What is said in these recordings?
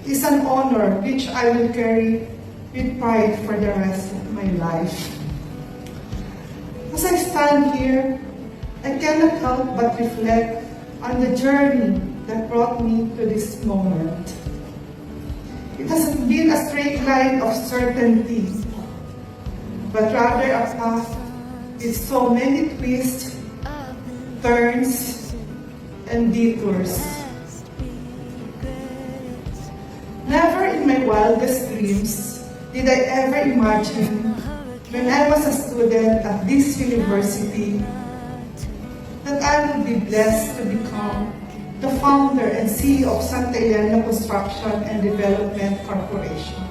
is an honor which I will carry with pride for the rest of my life. As I stand here, I cannot help but reflect on the journey that brought me to this moment. It hasn't been a straight line of certainty, but rather a path with so many twists, turns, and detours. Never in my wildest dreams did I ever imagine, when I was a student at this university, that I would be blessed to become the founder and CEO of Santa Elena Construction and Development Corporation,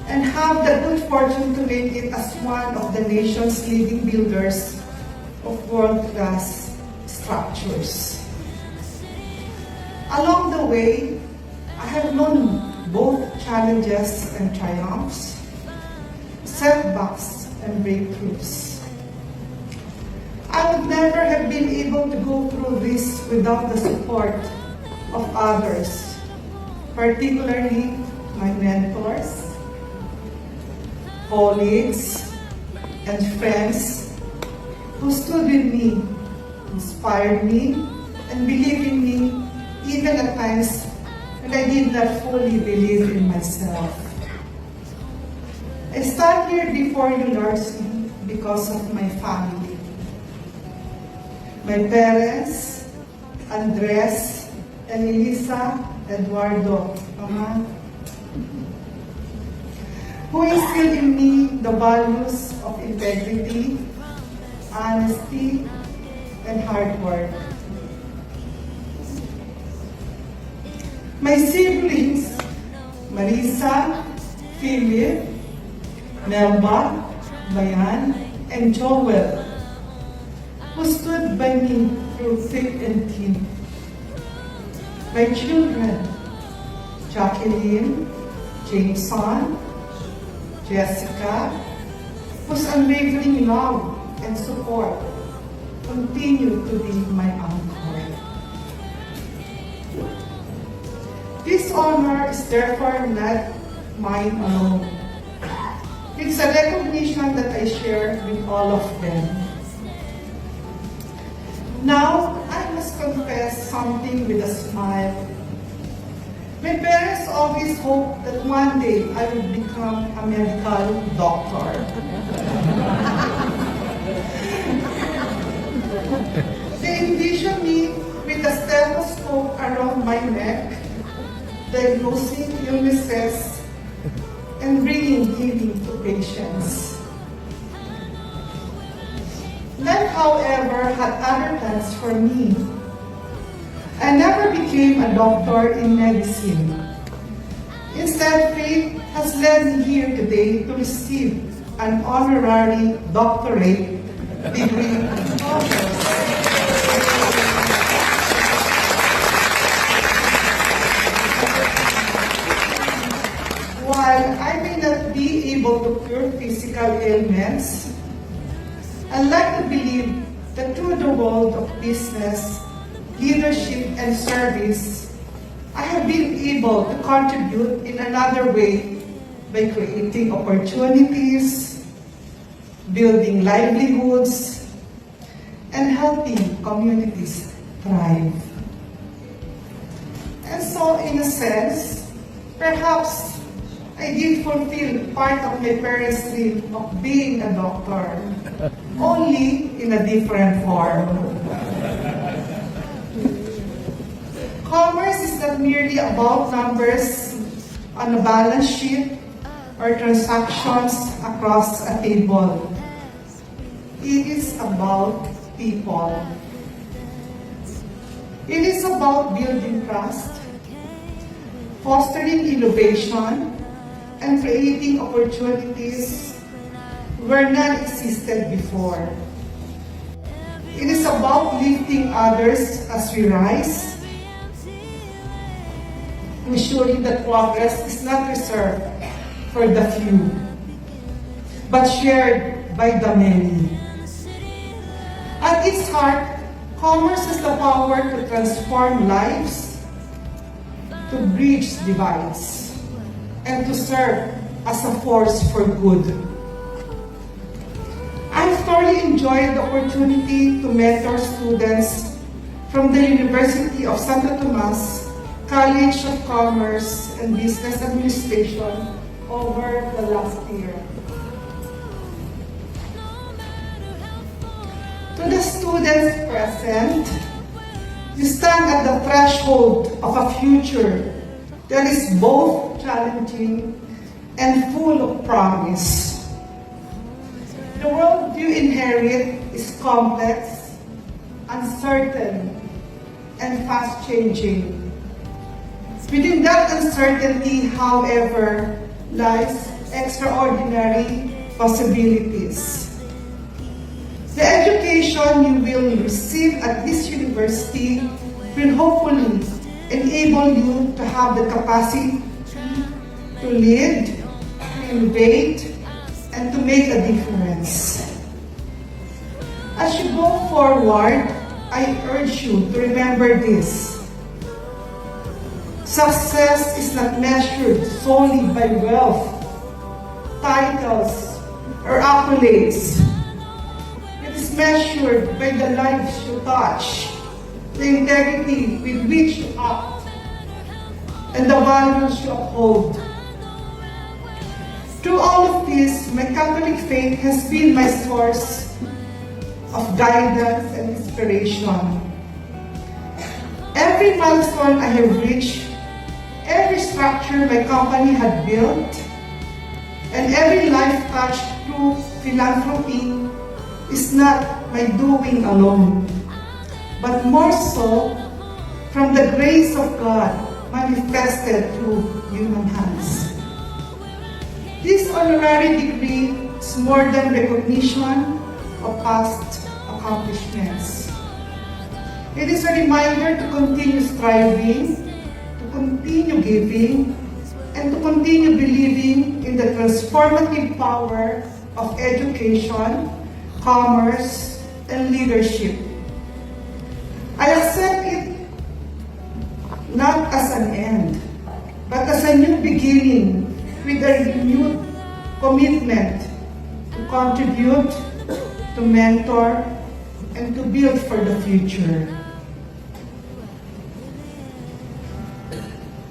and have the good fortune to make it as one of the nation's leading builders of world-class structures. Along the way, I have known both challenges and triumphs, setbacks and breakthroughs. I would never have been able to go through this without the support of others, particularly my mentors, colleagues, and friends who stood with me, inspired me, and believed in me even at times when I did not fully believe in myself. I stand here before you largely because of my family. My parents, Andres and Elisa Eduardo, who instilled in me the values of integrity, honesty, and hard work. My siblings, Marisa, Philip, Melba, Bayan, and Joel, who stood by me through thick and thin. My children, Jacqueline, Jameson, Jessica, whose unwavering love and support continue to be my anchor. This honor is therefore not mine alone. It's a recognition that I share with all of them. Now, I must confess something with a smile. My parents always hoped that one day I would become a medical doctor. They envisioned me with a stethoscope around my neck, diagnosing illnesses and bringing healing to patients. Life, however, had other plans for me. I never became a doctor in medicine. Instead, fate has led me here today to receive an honorary doctorate degree in commerce. While I may not be able to cure physical ailments, I like to believe that through the world of business, leadership, and service, I have been able to contribute in another way by creating opportunities, building livelihoods, and helping communities thrive. And so, in a sense, perhaps I did fulfill part of my parents' dream of being a doctor, only in a different form. Commerce is not merely about numbers on a balance sheet or transactions across a table. It is about people. It is about building trust, fostering innovation, and creating opportunities where none existed before. It is about lifting others as we rise, ensuring that progress is not reserved for the few, but shared by the many. At its heart, commerce has the power to transform lives, to bridge divides and to serve as a force for good. I've thoroughly enjoyed the opportunity to mentor students from the University of Santo Tomas College of Commerce and Business Administration over the last year. To the students present, you stand at the threshold of a future that is both challenging and full of promise. The world you inherit is complex, uncertain, and fast-changing. Within that uncertainty, however, lies extraordinary possibilities. The education you will receive at this university will hopefully enable you to have the capacity to lead, to innovate, and to make a difference. As you go forward, I urge you to remember this. Success is not measured solely by wealth, titles, or accolades. It is measured by the lives you touch, the integrity with which you act, and the values you uphold. Through all of this, my Catholic faith has been my source of guidance and inspiration. Every milestone I have reached, every structure my company had built, and every life touched through philanthropy is not my doing alone, but more so from the grace of God manifested through human hands. This honorary degree is more than recognition of past accomplishments. It is a reminder to continue striving, continue giving, and to continue believing in the transformative power of education, commerce, and leadership. I accept it not as an end, but as a new beginning with a renewed commitment to contribute, to mentor, and to build for the future.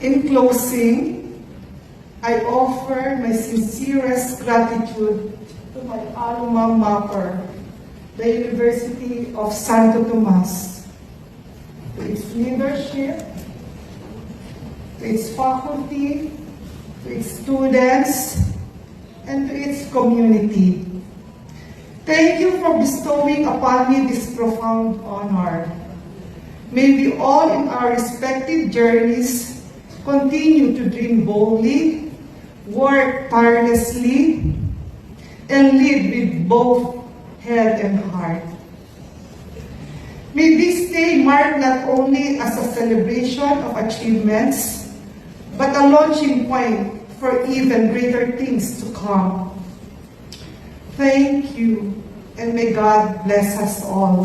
In closing, I offer my sincerest gratitude to my alma mater, the University of Santo Tomas, to its leadership, to its faculty, to its students, and to its community. Thank you for bestowing upon me this profound honor. May we all in our respective journeys continue to dream boldly, work tirelessly, and lead with both head and heart. May this day mark not only as a celebration of achievements, but a launching point for even greater things to come. Thank you, and may God bless us all.